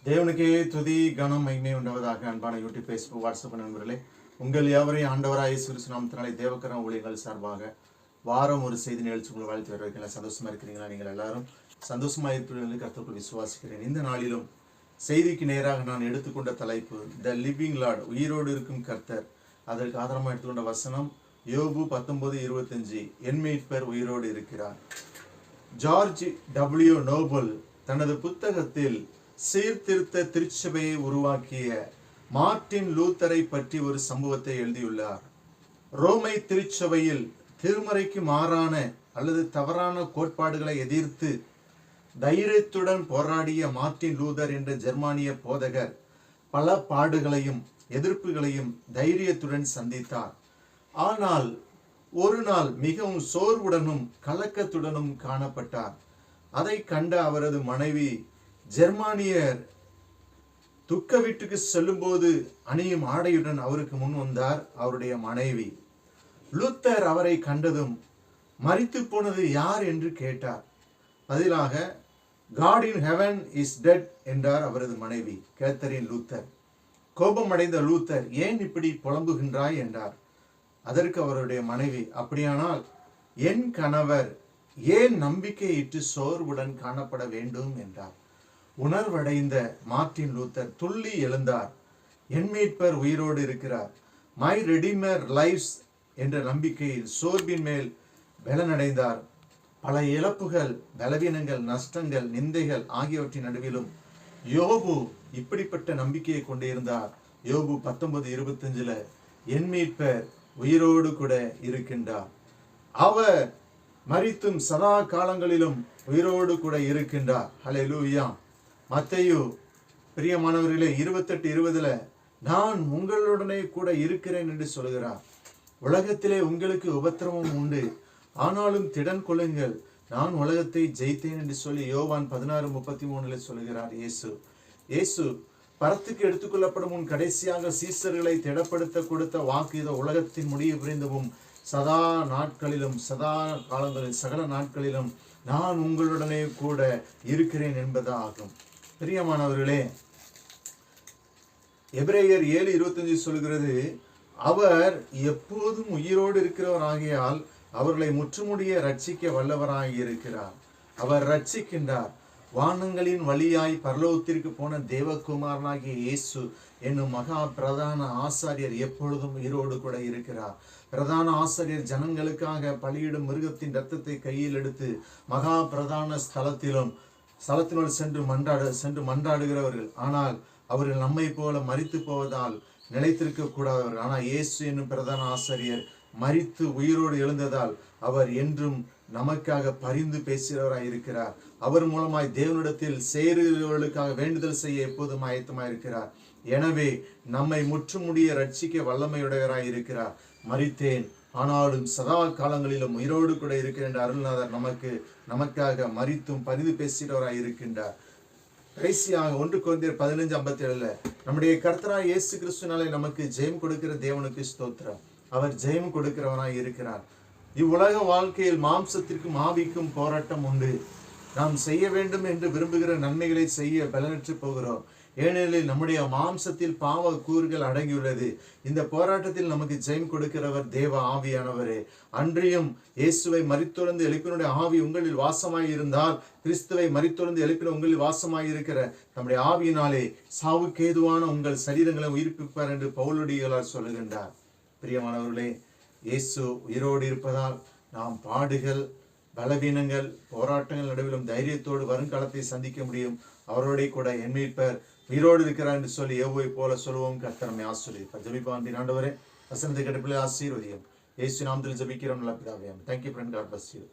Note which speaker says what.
Speaker 1: தேவனுக்கே துதி கனம் மகிமை உண்டாவதாக. அன்பான யூடியூப், ஃபேஸ்புக், வாட்ஸ்அப் நண்பர்களே, உங்கள் யாவரையும் ஆண்டவராய் இயேசு கிறிஸ்து நாமத்தினாலே தேவக்கரம் ஊழியர்கள் சார்பாக வாரம் ஒரு செய்தி நிகழ்ச்சி உங்களை வாழ்த்து வரவேற்கிறேன். சந்தோஷமா இருக்கிறீங்களா? நீங்கள் எல்லாரும் சந்தோஷமா இருப்பீர்கள் கர்த்தருக்குள் விசுவாசிக்கிறேன். இந்த நாளிலும் செய்திக்கு நேராக நான் எடுத்துக்கொண்ட தலைப்பு த லிவிங் லார்ட், உயிரோடு இருக்கும் கர்த்தர். அதற்கு ஆதாரமாக எடுத்துக்கொண்ட வசனம் யோபு 19:25, என் மீட்பர் உயிரோடு இருக்கிறார். ஜார்ஜ் டபிள்யூ நோபல் தனது புத்தகத்தில் சீர்திருத்த திருச்சபையை உருவாக்கிய மார்ட்டின் லூத்தரை பற்றி ஒரு சம்பவத்தை எழுதியுள்ளார். ரோமை திருச்சபையில் திருமறைக்கு மாறான அல்லது தவறான கோட்பாடுகளை எதிர்த்து தைரியத்துடன் போராடிய மார்ட்டின் லூதர் என்ற ஜெர்மானிய போதகர் பல பாடுகளையும் எதிர்ப்புகளையும் தைரியத்துடன் சந்தித்தார். ஆனால் ஒரு நாள் மிகவும் சோர்வுடனும் கலக்கத்துடனும் காணப்பட்டார். அதை கண்ட அவரது மனைவி, ஜெர்மானியர் துக்க வீட்டுக்கு செல்லும்போது அணியும் ஆடையுடன் அவருக்கு முன் வந்தார் அவருடைய மனைவி. லூத்தர் அவரை கண்டதும் மரித்து போனது யார் என்று கேட்டார். பதிலாக God in heaven is dead என்றார் அவரது மனைவி கேத்தரின் லூத்தர். கோபமடைந்த லூத்தர், ஏன் இப்படி புலம்புகின்றாய் என்றார். அதற்கு அவருடைய மனைவி, அப்படியானால் என் கணவர் ஏன் நம்பிக்கையிட்டு சோர்வுடன் காணப்பட வேண்டும் என்றார். உணர்வடைந்த மார்ட்டின் லூத்தர் துள்ளி எழுந்தார். என் மீட்பர் உயிரோடு இருக்கிறார், மை ரெடிமர் லைவ்ஸ் என்ற நம்பிக்கையில் சோர்வின் மேல் பலனடைந்தார். பல இழப்புகள், பலவீனங்கள், நஷ்டங்கள், நிந்தைகள் ஆகியவற்றின் நடுவிலும் யோபு இப்படிப்பட்ட நம்பிக்கையை கொண்டிருந்தார். யோபு 19:25, என் மீட்பர் உயிரோடு கூட இருக்கின்றார், அவர் மரித்தும் சதா காலங்களிலும் உயிரோடு கூட இருக்கின்றார். ஹல்லேலூயா. மத்தேயு பிரியமானவர்களே 28:20, நான் உங்களுடனே கூட இருக்கிறேன் என்று சொல்கிறார். உலகத்திலே உங்களுக்கு உபத்திரவம் உண்டு, ஆனாலும் திடன் கொள்ளுங்கள், நான் உலகத்தை ஜெயித்தேன் என்று சொல்லி யோவான் 16:33 சொல்கிறார் இயேசு. பரத்துக்கு எடுத்துக்கொள்ளப்படும் முன் கடைசியாக சீசர்களை திடப்படுத்த கொடுத்த வாக்கு இதோ உலகத்தின் முடிவு புரிந்தவும் சதா நாட்களிலும் சதா காலங்களில் சகல நாட்களிலும் நான் உங்களுடனே கூட இருக்கிறேன் என்பதாகும். பிரியமானவர்களே, எபிரேயர் 7:25 சொல்கிறது, அவர் எப்போதும் உயிரோடு இருக்கிறவர் ஆகையால் அவர்களை முற்றுமுடிய ரட்சிக்க வல்லவராக இருக்கிறார். அவர் ரட்சிக்கின்றார். வானங்களின் வழியாய் பரலோகத்திற்கு போன தேவகுமாரனாகிய இயேசு என்னும் மகா பிரதான ஆசாரியர் எப்பொழுதும் உயிரோடு கூட இருக்கிறார். பிரதான ஆசாரியர் ஜனங்களுக்காக பலியிடும் மிருகத்தின் இரத்தத்தை கையில் எடுத்து மகா பிரதான ஸ்தலத்தினுள் சென்று மன்றாடுகிறவர்கள். ஆனால் அவர்கள் நம்மை போல மரித்து போவதால் நிலைத்திருக்க கூடாதவர்கள். ஆனால் இயேசு என்னும் பிரதான ஆசாரியர் மரித்து உயிரோடு எழுந்ததால் அவர் என்றும் நமக்காக பரிந்து பேசுகிறவராய் இருக்கிறார். அவர் மூலமாய் தேவனிடத்தில் சேருகிறவர்களுக்காக வேண்டுதல் செய்ய எப்போதும் ஆயத்தமாய் இருக்கிறார். எனவே நம்மை முற்றுமுடிய ரட்சிக்க வல்லமையுடையவராய் இருக்கிறார். மரித்தேன், ஆனாலும் சதா காலங்களிலும் உயிரோடு கூட இருக்கிற என்ற அருள்நாதர் நமக்காக மரித்தும் பரிந்து பேசுகிறவராய் இருக்கின்றார். கடைசியாக 1 கொரிந்தியர் 15:57, நம்முடைய கர்த்தராய் இயேசு கிறிஸ்துவினாலே நமக்கு ஜெயம் கொடுக்கிற தேவனுக்கு ஸ்தோத்திரம். அவர் ஜெயம் கொடுக்கிறவராய் இருக்கிறார். இவ்வுலக வாழ்க்கையில் மாம்சத்திற்கும் ஆவிக்கும் போராட்டம் உண்டு. நாம் செய்ய வேண்டும் என்று விரும்புகிற நன்மைகளை செய்ய பலனற்று போகிறோம். ஏனெனில் நம்முடைய மாம்சத்தில் பாவ கூறுகள் அடங்கியுள்ளது. இந்த போராட்டத்தில் நமக்கு ஜெயம் கொடுக்கிறவர் தேவ ஆவியானவரே. அன்றியும் இயேசுவை மரித்தொழுந்து எழுப்பினுடைய ஆவி உங்களில் வாசமாய் இருந்தால், கிறிஸ்துவை மரித்தொழுந்து எழுப்பின உங்களில் வாசமாய் இருக்கிற நம்முடைய ஆவியினாலே சாவுக்கேதுவான உங்கள் சரீரங்களை உயிர்ப்பிப்பார் என்று பவுலடிகளார் சொல்லுகின்றார். பிரியமானவர்களே, இயேசு உயிரோடு இருப்பதால் நாம் பாடுகள், பலவீனங்கள், போராட்டங்கள் நடுவிலும் தைரியத்தோடு வருங்காலத்தை சந்திக்க முடியும். அவரோட கூட என் மீட்பர் உயிரோடு இருக்கிறார் என்று சொல்லி யோபுவை போல சொல்லுவோம். கர்த்தர் நம்மை ஆசீர்வதிப்பார். ஜெபிப்போம். ஆண்டவரே, வசனத்தை கேட்ட பிள்ளை ஆசீர்வதியும். இயேசு நாமத்தில் ஜெபிக்கிறோம் நல்ல பிதாவே. Thank you friend. God bless you.